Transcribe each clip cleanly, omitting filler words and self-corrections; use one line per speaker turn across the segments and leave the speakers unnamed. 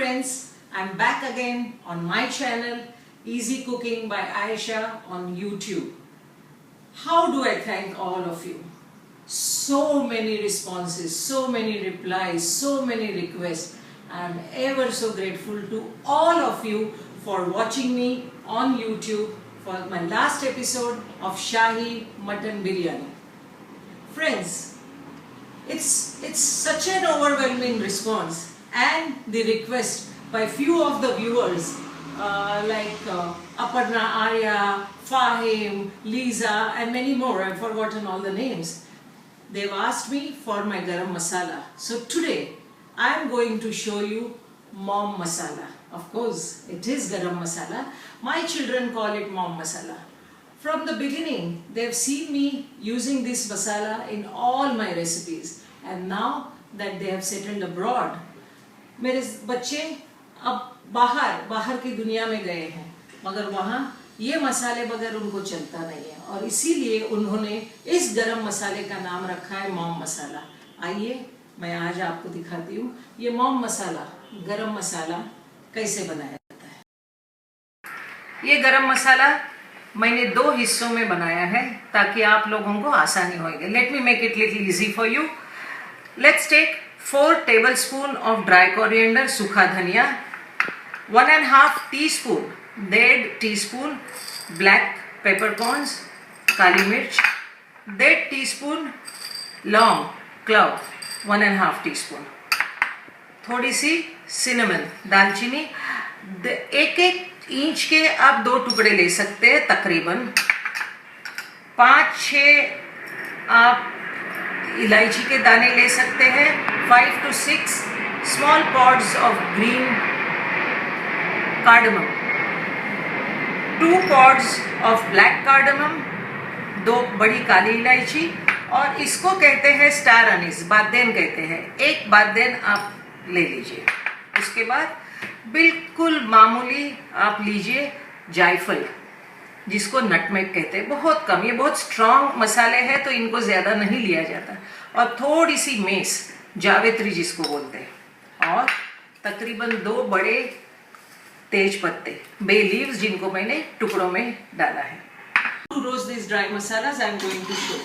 friends, I'm back again on my channel Easy Cooking by Aisha on YouTube. How do I thank all of you? So many responses, so many replies, so many requests. I'm ever so grateful to all of you for watching me on YouTube for my last episode of Shahi Mutton Biryani. Friends, it's such an overwhelming response and the request by few of the viewers like Aparna, Arya, Fahim, Lisa and many more. I've forgotten all the names. They've asked me for my garam masala. So today I am going to show you mom masala. Of course it is garam masala. My children call it mom masala. From the beginning they've seen me using this masala in all my recipes, and now that they have settled abroad, मेरे बच्चे अब बाहर की दुनिया में गए हैं, मगर वहाँ ये मसाले बगैर उनको चलता नहीं है और इसीलिए उन्होंने इस गरम मसाले का नाम रखा है मॉम मसाला। आइए मैं आज आपको दिखाती हूँ ये मॉम मसाला, गरम मसाला कैसे बनाया जाता है। ये गरम मसाला मैंने 2 हिस्सों में बनाया है ताकि आप लोगों को आसानी होगी। Let me make it little easy for you. Let's take 4 tablespoons of dry coriander, सूखा धनिया, 1.5 teaspoon डेढ़ टीस्पून ब्लैक पेपरकॉर्न्स, काली मिर्च, 1.5 teaspoon लौंग, क्लव, 1.5 teaspoon, थोड़ी सी सिनेमन, दालचीनी, 1 इंच के आप 2 टुकड़े ले सकते हैं तकरीबन, 5-6 आप इलायची के दाने ले सकते हैं, 5 to 6 small pods of green cardamom, 2 pods of black cardamom, 2 बड़ी काली इलायची, और इसको कहते हैं स्टार अनीस, बादन कहते हैं, 1 बादन आप ले लीजिए। उसके बाद बिल्कुल मामूली आप लीजिए जायफल, जिसको नटमेग कहते हैं, बहुत कम, ये बहुत स्ट्रॉन्ग मसाले हैं तो इनको ज़्यादा नहीं लिया जाता, और थोड़ी सी मेस, जावित्री जिसको बोलते हैं, और तकरीबन 2 बड़े तेज पत्ते, बे लीव्स, जिनको मैंने टुकड़ों में डाला है। To roast these dry masalas I am going to show.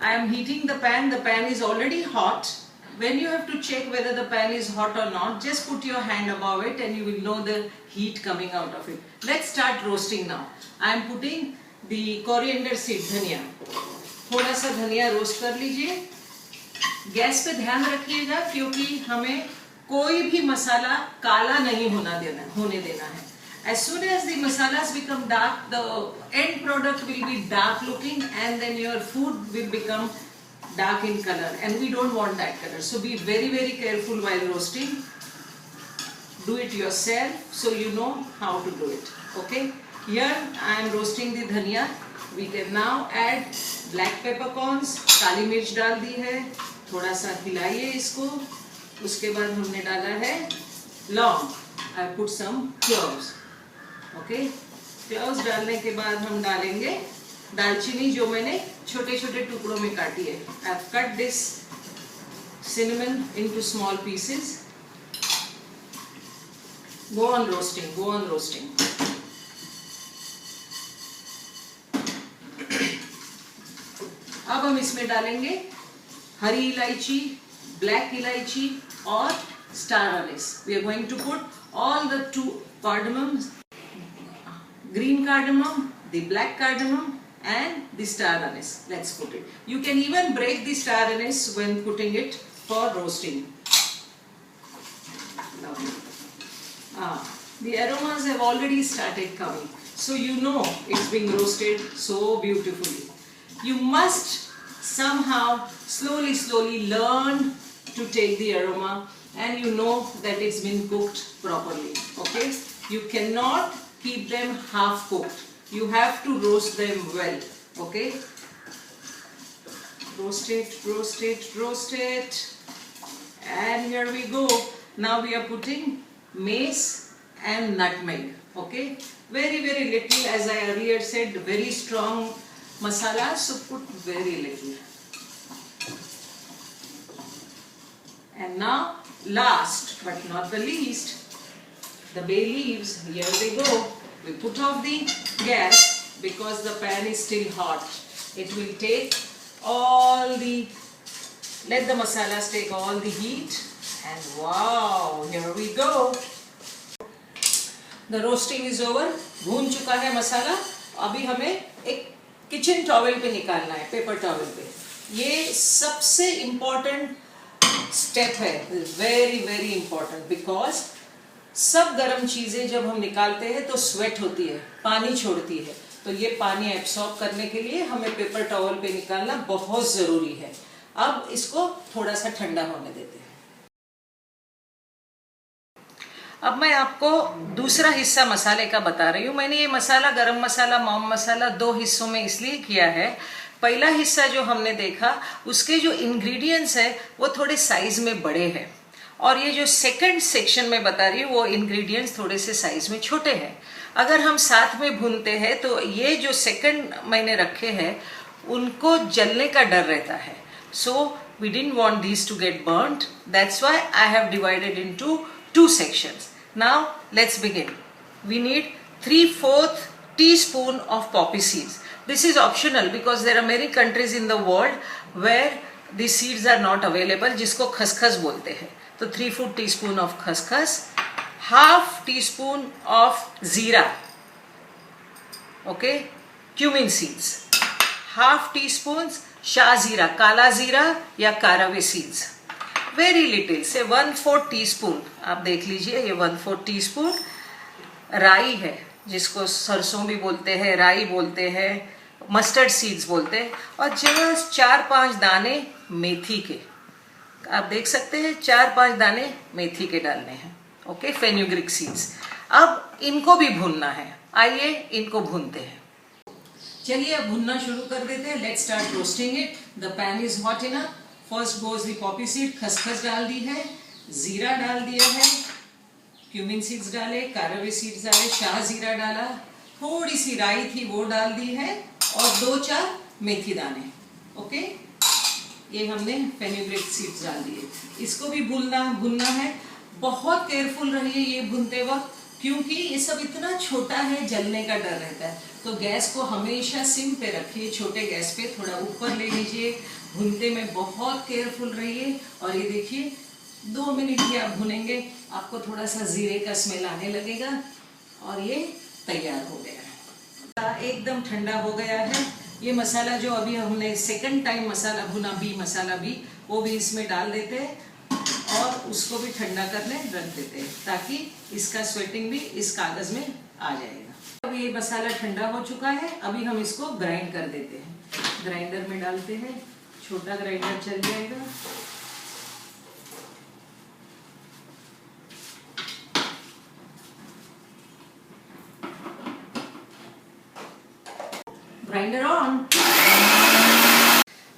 I am heating the pan. The pan is already hot. When you have to check whether the pan is hot or not, just put your hand above it and you will know the heat coming out of it. Let's start roasting now. I am putting the coriander seed, धनिया, थोड़ा सा धनिया roast कर लीजिए। Gas पे ध्यान रखिएगा क्योंकि हमें कोई भी मसाला काला नहीं होने देना है। As soon as the masalas become dark, the end product will be dark looking and then your food will become dark in color, and we don't want that color. So be very, very careful while roasting. Do it yourself so you know how to do it. Okay? Here I am roasting the dhania. We can now add black peppercorns. काली मिर्च डाल दी है, थोड़ा सा हिलाइए इसको। उसके बाद हमने डाला है लौंग. I put some cloves. Okay? Cloves डालने के बाद हम डालेंगे दालचीनी, जो मैंने छोटे छोटे टुकड़ों में काटी है। I've cut this cinnamon into small pieces. Go on roasting, go on roasting. अब हम इसमें डालेंगे हरी इलायची, ब्लैक इलायची और star anise. We are going to put all the 2 cardamoms, green cardamom, the black cardamom and the star anise. Let's put it. You can even break the star anise when putting it for roasting. The aromas have already started coming, so you know it's being roasted so beautifully. You must somehow slowly learn to take the aroma, and you know that it's been cooked properly. Okay? You cannot keep them half cooked. You have to roast them well. Okay? Roast it, roast it, roast it. And here we go. Now we are putting mace and nutmeg. Okay? Very, very little. As I earlier said, very strong masala, so put very little. And now, last but not the least, the bay leaves. Here they go. We put off the gas because the pan is still hot. It will take let the masalas take all the heat. And wow, here we go. The roasting is over. भून चुका है मसाला. अभी हमें एक kitchen towel पे निकालना है, paper towel पे. ये सबसे इम्पोर्टेंट स्टेप है, वेरी वेरी इम्पोर्टेंट, बिकॉज सब गर्म चीजें जब हम निकालते हैं तो स्वेट होती है, पानी छोड़ती है. तो ये पानी एब्सॉर्ब करने के लिए हमें पेपर टॉवेल पे निकालना बहुत जरूरी है. अब इसको थोड़ा सा ठंडा होने देते हैं. अब मैं आपको दूसरा हिस्सा मसाले का बता रही हूँ. मैंने ये मसाला, गरम मसाला, मॉम मसाला 2 हिस्सों में इसलिए किया है. पहला हिस्सा जो हमने देखा, उसके जो इंग्रेडिएंट्स है वो थोड़े साइज में बड़े हैं, और ये जो सेकंड सेक्शन में बता रही हूँ वो इंग्रेडिएंट्स थोड़े से साइज में छोटे हैं. अगर हम साथ में भूनते हैं तो ये जो सेकंड मैंने रखे हैं उनको जलने का डर रहता है. So we didn't want these to get burned. That's why I have divided into 2 sections. Now let's begin. We need 3/4 teaspoon of poppy seeds. This is optional because there are many countries in the world where these seeds are not available, जिसको खसखस बोलते हैं. तो 3/4 teaspoon of खसखस, 1/2 teaspoon of जीरा, okay, cumin seeds, 1/2 teaspoon Shah जीरा, काला जीरा या कारावे seeds, वेरी लिटिल से 1/4 टीस्पून. आप देख लीजिए, ये 1/4 टीस्पून राई है, जिसको सरसों भी बोलते हैं, राई बोलते हैं, मस्टर्ड सीड्स बोलते हैं, और जस्ट 4-5 दाने मेथी के. आप देख सकते हैं 4-5 दाने मेथी के डालने हैं. Okay, fenugreek seeds. अब इनको भी भूनना है. आइए इनको भूनते हैं. चलिए अब भूनना शुरू कर देते हैं. Let's start roasting it. The pan is hot enough. First goes the Poppy seed, खसखस डाल दी है, जीरा डाल दिया है, क्यूमिन सीड्स डाले, कारावे सीड्स डाले, शाह जीरा डाला, थोड़ी सी राई थी वो डाल दी है, और 2-4 मेथी दाने. ओके, ये हमने फेन्यूग्रिक सीड्स डाल दिए. इसको भी भूनना है. बहुत केयरफुल रहिए ये भूनते वक्त, क्योंकि ये सब इतना छोटा है, जलने का डर रहता है. तो गैस को हमेशा सिम पे रखिए, छोटे गैस पे. थोड़ा ऊपर ले लीजिए. भूनते में बहुत केयरफुल रहिए. और ये देखिए 2 मिनट ही आप भुनेंगे, आपको थोड़ा सा जीरे का स्मेल आने लगेगा, और ये तैयार हो गया है. एकदम ठंडा हो गया है. ये मसाला जो अभी हमने सेकंड टाइम मसाला भुना, मसाला भी, वो भी इसमें डाल देते हैं, और उसको भी ठंडा करने रख देते हैं, ताकि इसका स्वेटिंग भी इस कागज में आ जाएगा. अब ये मसाला ठंडा हो चुका है. अभी हम इसको ग्राइंड कर देते हैं. ग्राइंडर में डालते हैं. छोटा ग्राइंडर चल जाएगा. Grinder on.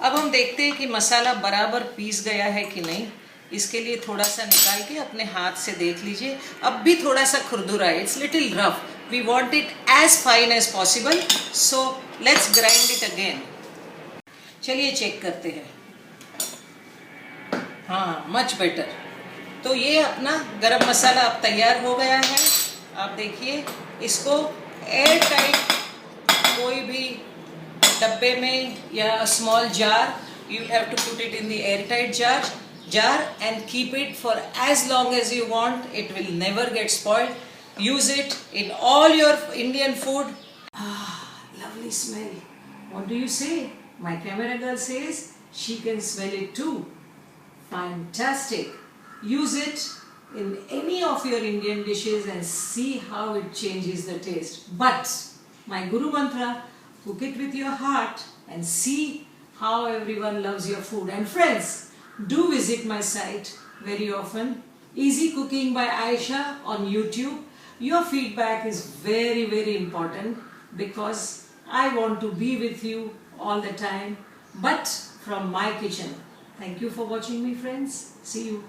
अब हम देखते हैं कि मसाला बराबर पीस गया है कि नहीं. इसके लिए थोड़ा सा निकाल के अपने हाथ से देख लीजिए. अब भी थोड़ा सा खुरदुरा है. It's little rough. We want it as fine as possible. So let's grind it again. चलिए चेक करते हैं. हाँ, मच बेटर. तो ये अपना गरम मसाला अब तैयार हो गया है. आप देखिए, इसको एयर टाइट कोई भी डब्बे में या small jar, you have to put it in the airtight jar and keep it for as long as you want. It will never get spoiled. Use it in all your Indian food. Lovely smell. What do you say? My camera girl says she can smell it too. Fantastic. Use it in any of your Indian dishes and see how it changes the taste. But my Guru Mantra, cook it with your heart and see how everyone loves your food. And friends, do visit my site very often. Easy Cooking by Aisha on YouTube. Your feedback is very, very important, because I want to be with you all the time, but from my kitchen. Thank you for watching me, friends. See you.